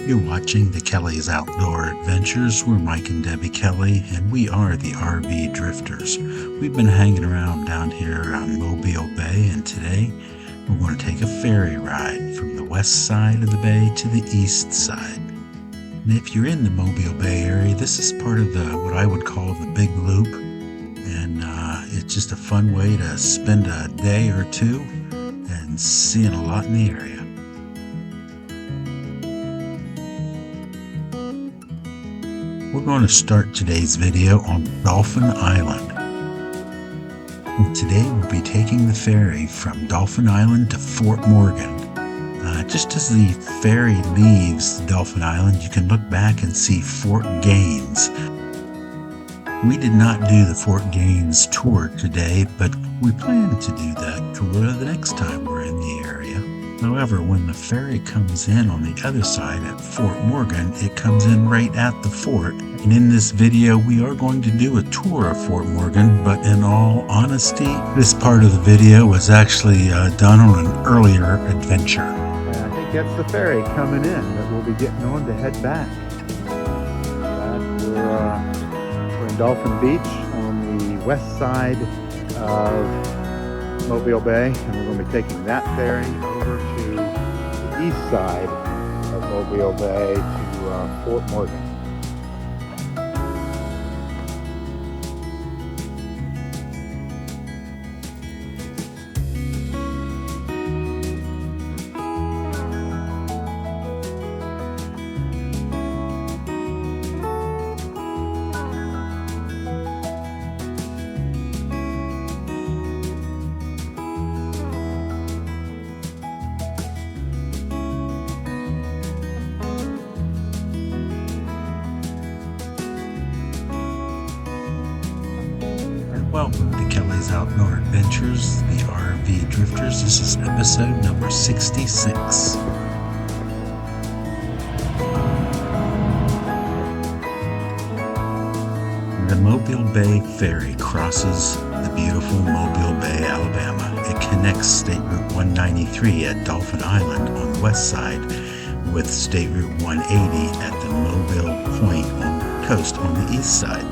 You're watching the Kelley's Outdoor Adventures. We're Mike and Debbie Kelley, and we are the RV Drifters. We've been hanging around down here on Mobile Bay, and today we're going to take a ferry ride from the west side of the bay to the east side. And if you're in the Mobile Bay area, this is part of what I would call the Big Loop, and it's just a fun way to spend a day or two and seeing a lot in the area. We're going to start today's video on Dolphin Island. And today we'll be taking the ferry from Dolphin Island to Fort Morgan. Just as the ferry leaves Dolphin Island, you can look back and see Fort Gaines. We did not do the Fort Gaines tour today, but we plan to do that tour the next time we're in the area. However, when the ferry comes in on the other side at Fort Morgan, it comes in right at the fort. And in this video, we are going to do a tour of Fort Morgan, but in all honesty, this part of the video was actually done on an earlier adventure. I think that's the ferry coming in that we'll be getting on to head back. We're in Dolphin Beach on the west side of Mobile Bay, and we're going to be taking that ferry over to the east side of Mobile Bay to Fort Morgan. Welcome to Kelley's Outdoor Adventures, the RV Drifters. This is episode number 66. The Mobile Bay Ferry crosses the beautiful Mobile Bay, Alabama. It connects State Route 193 at Dolphin Island on the west side with State Route 180 at the Mobile Point on the coast on the east side.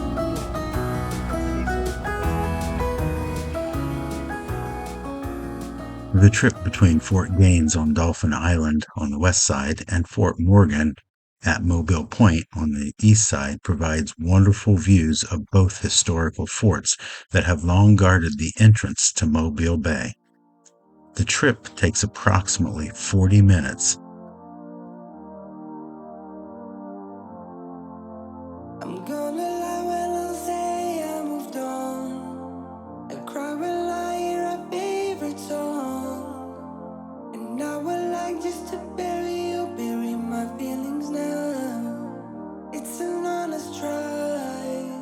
The trip between Fort Gaines on Dolphin Island on the west side and Fort Morgan at Mobile Point on the east side provides wonderful views of both historical forts that have long guarded the entrance to Mobile Bay. The trip takes approximately 40 minutes.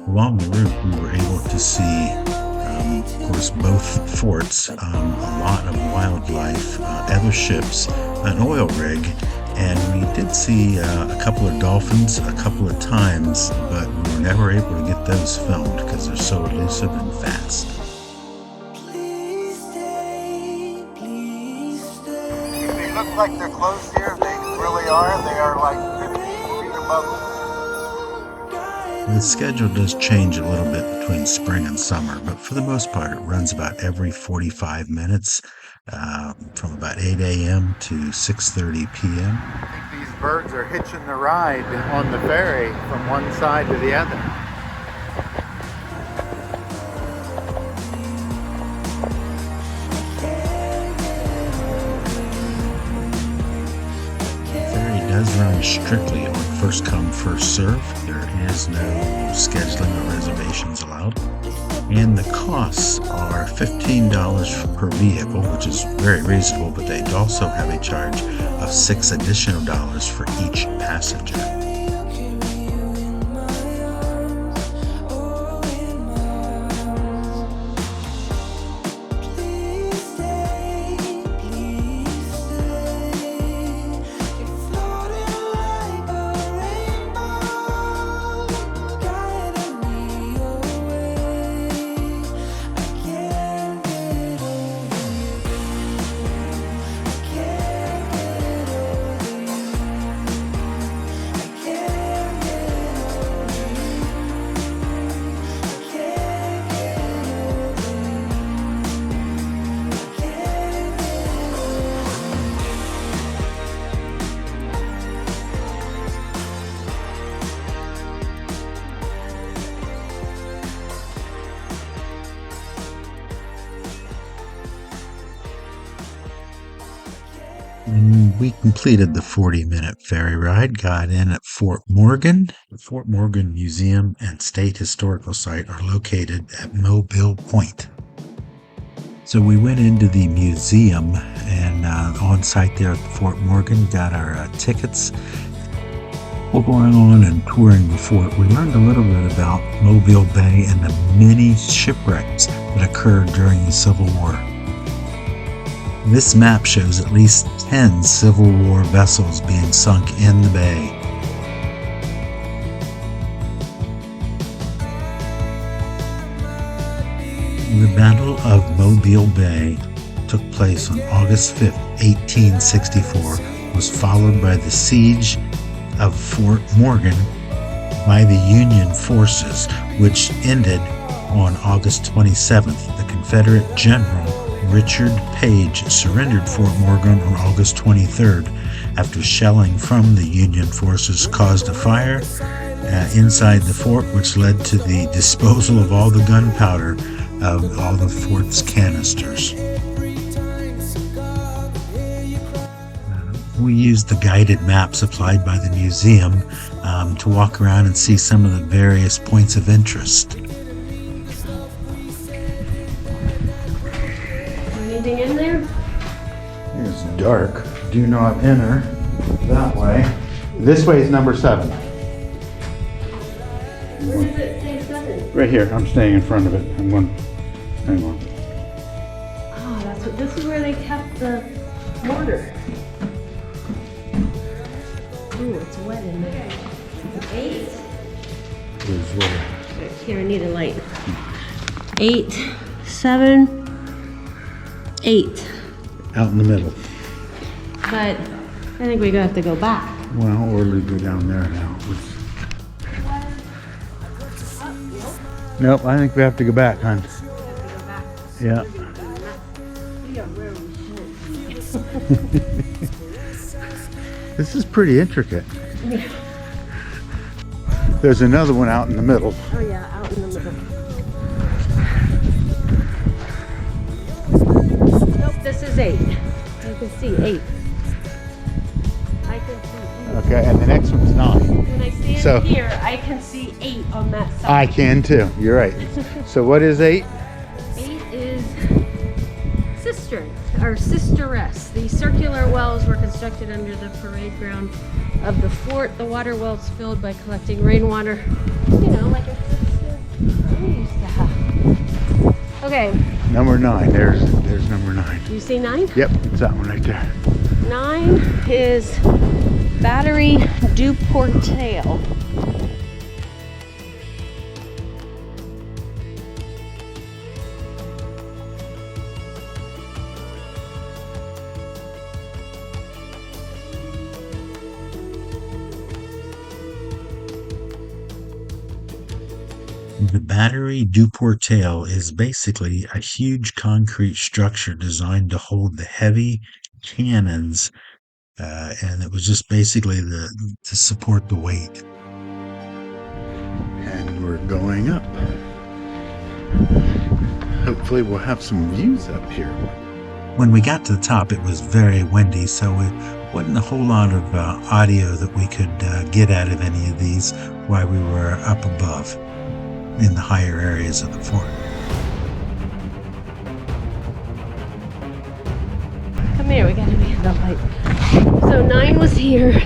Along the route, we were able to see, of course, both forts, a lot of wildlife, other ships, an oil rig, and we did see a couple of dolphins a couple of times, but we were never able to get those filmed because they're so elusive and fast. They look like they're closed here. They really are. They are like 15 feet above. The schedule does change a little bit between spring and summer, but for the most part, it runs about every 45 minutes from about 8 a.m. to 6:30 p.m. I think these birds are hitching the ride on the ferry from one side to the other. The ferry does run strictly on first come, first serve. There is no scheduling or reservations allowed. And the costs are $15 per vehicle, which is very reasonable, but they also have a charge of $6 additional for each passenger. We completed the 40-minute ferry ride, got in at Fort Morgan. The Fort Morgan Museum and State Historical Site are located at Mobile Point. So we went into the museum and on site there at Fort Morgan, got our tickets. We're going on and touring the fort. We learned a little bit about Mobile Bay and the many shipwrecks that occurred during the Civil War. This map shows at least 10 Civil War vessels being sunk in the bay. The Battle of Mobile Bay took place on August 5, 1864, was followed by the siege of Fort Morgan by the Union forces, which ended on August 27th. The Confederate General Richard Page surrendered Fort Morgan on August 23rd after shelling from the Union forces caused a fire inside the fort, which led to the disposal of all the gunpowder of all the fort's canisters. We used the guided map supplied by the museum to walk around and see some of the various points of interest. Anything in there? It's dark. Do not enter that way. This way is number 7. Where does it say 7? Right here. I'm staying in front of it. I'm going. Hang on. Oh, that's what. This is where they kept the mortar. Ooh, it's wet in there. 8. Here, I need a light. 8, 7, 8. Out in the middle. But I think we're gonna have to go back. Well, or we go down there now. Nope, I think we have to go back, hon. Yeah. This is pretty intricate. Yeah. There's another one out in the middle. Oh yeah, out in the middle. Nope, this is 8. I can see 8. I can see 8. Okay, and the next one's 9. When I stand So- here, I can see 8 on that side. I can too. You're right. So what is 8? 8 is cistern, or sisteress. The circular wells were constructed under the parade ground of the fort. The water wells filled by collecting rainwater, you know, like a sister we used to have. Okay, Number 9. There's number 9. you see 9? Yep, it's that one right there. 9 is Battery du Portail. The Battery du Portail is basically a huge concrete structure designed to hold the heavy cannons, and it was just basically to support the weight. And we're going up. Hopefully we'll have some views up here. When we got to the top, it was very windy, so it wasn't a whole lot of audio that we could get out of any of these while we were up above in the higher areas of the fort. Come here, we gotta be in the light. So 9 was here.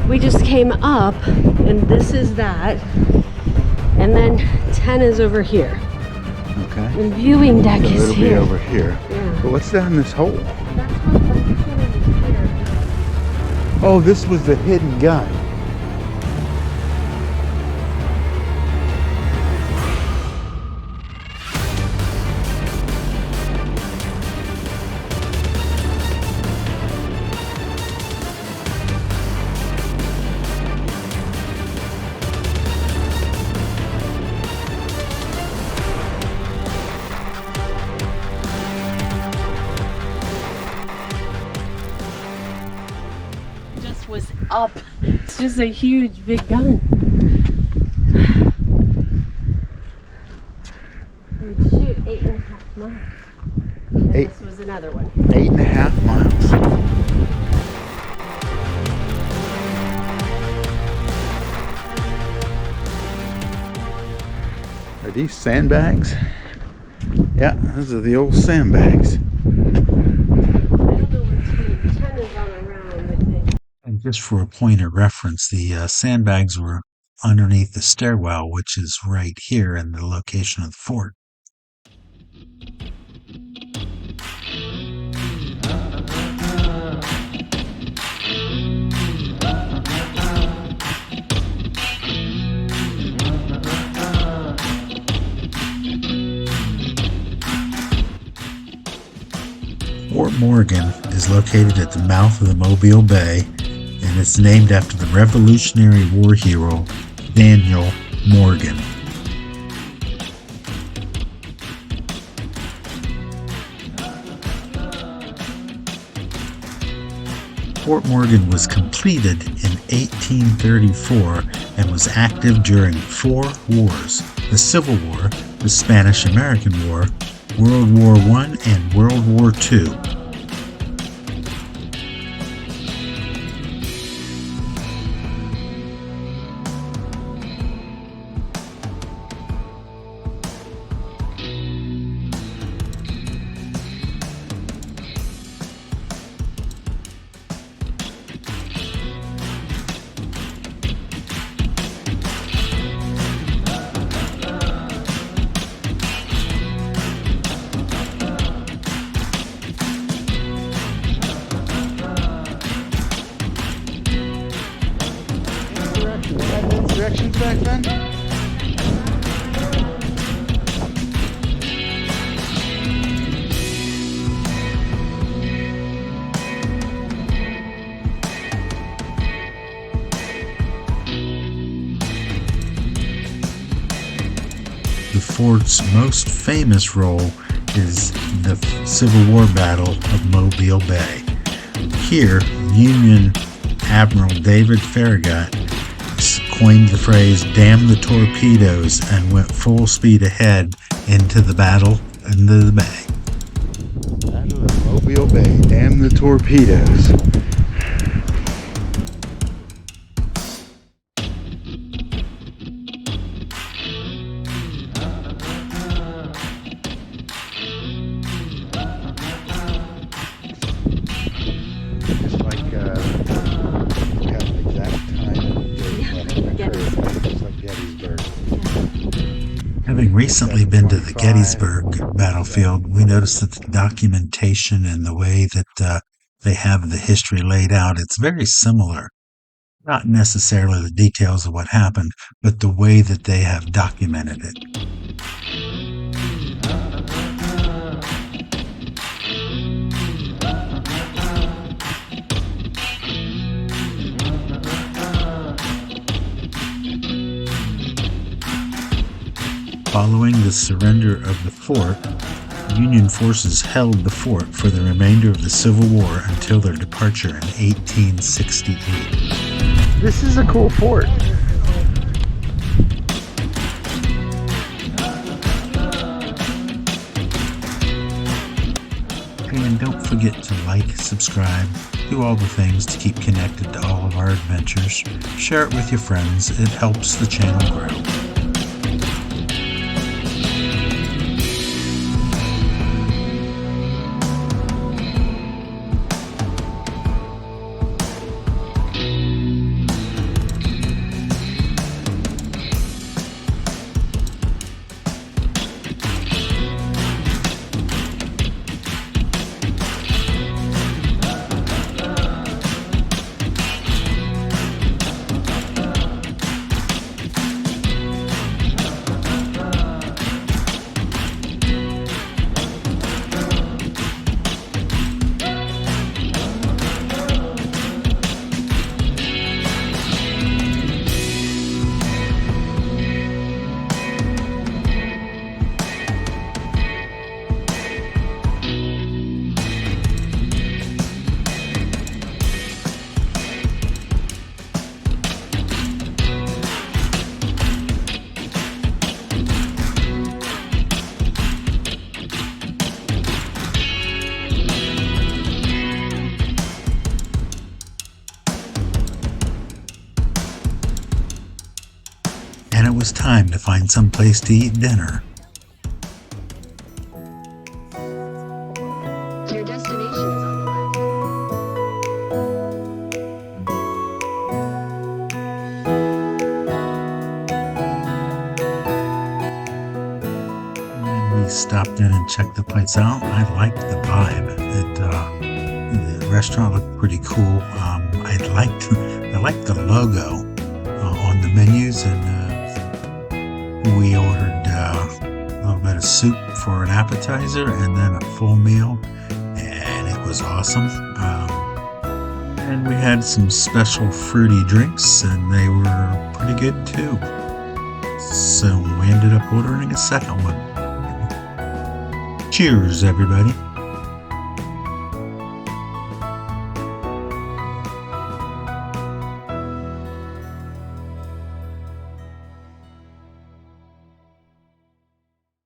We just came up, and this is that. And then 10 is over here. Okay. And viewing deck So is it'll be here. over here. Yeah. But what's down this hole? That's what this one is here. Oh, this was the hidden gun. Just was up. It's just a huge big gun. We'd shoot 8.5 miles. And Eight. this was another one. 8.5 miles. these sandbags? Yeah, those are the old sandbags. I don't know where 10 is on around, I think. And just for a point of reference, the sandbags were underneath the stairwell, which is right here in the location of the fort. Fort Morgan is located at the mouth of the Mobile Bay, and it's named after the Revolutionary War hero Daniel Morgan. Fort Morgan was completed in 1834 and was active during 4 wars: the Civil War, the Spanish-American War, World War I, and World War II. Directions back then? The fort's most famous role is the Civil War Battle of Mobile Bay. Here, Union Admiral David Farragut coined the phrase "damn the torpedoes" and went full speed ahead into the battle into the bay. Battle of Mobile Bay, damn the torpedoes. Just like got an exact time just like Gettysburg. Having recently been to the Gettysburg battlefield, we noticed that the documentation and the way that they have the history laid out, it's very similar. Not necessarily the details of what happened, but the way that they have documented it. Following the surrender of the fort, Union forces held the fort for the remainder of the Civil War until their departure in 1868. This is a cool fort. And don't forget to like, subscribe, do all the things to keep connected to all of our adventures. Share it with your friends. It helps the channel grow. was time to find some place to eat dinner. Your destination is on the left. And we stopped in and checked the place out. I liked the vibe. The restaurant looked pretty cool. I liked the logo on the menus, and we ordered a little bit of soup for an appetizer and then a full meal, and it was awesome. And we had some special fruity drinks, and they were pretty good too. So we ended up ordering a second one. Cheers, everybody.